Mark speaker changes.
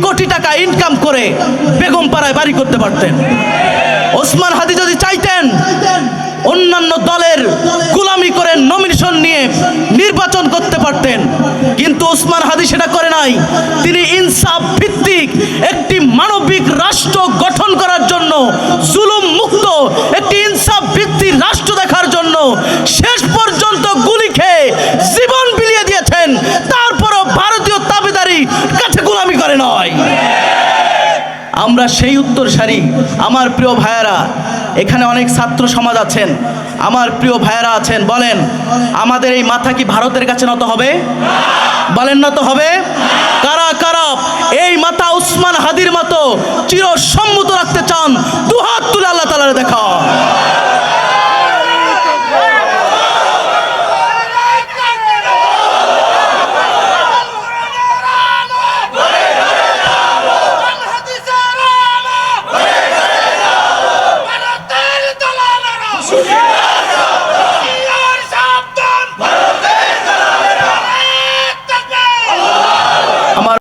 Speaker 1: কোটি টাকা ইনকাম করে বেগমপাড়ায় বাড়ি করতে পারতেন। ওসমান হাদি যদি চাইতেন অন্যান্য দলের গোলামি করে নমিনেশন নিয়ে নির্বাচন করতে পারতেন, কিন্তু ওসমান হাদি সেটা করে নাই। তিনি ইনসাফ ভিত্তিক একটি মানবিক রাষ্ট্র গঠন করার জন্য, জুলুম মুক্ত একটি ইনসাফ ভিত্তিক রাষ্ট্র দেখার জন্য শেষ পর্যন্ত গুলি খেয়ে জীবন বিলিয়ে দিয়েছেন। তারপরও ভারতীয় তাবেদারি কাছে গোলামি করে নয়। আমরা সেই উত্তরসারি। আমার প্রিয় ভাইয়েরা, এখানে অনেক ছাত্র সমাজ আছেন, আমার প্রিয় ভাইয়েরা আছেন, বলেন আমাদের এই মাথা কি ভারতের কাছে নত হবে? বলেন নত হবে? কারা কারা এই মাথা উসমান হাদির মতো চিরসম্মত রাখতে চান? দুহাত তুলে আল্লাহ তাআলার দেখা।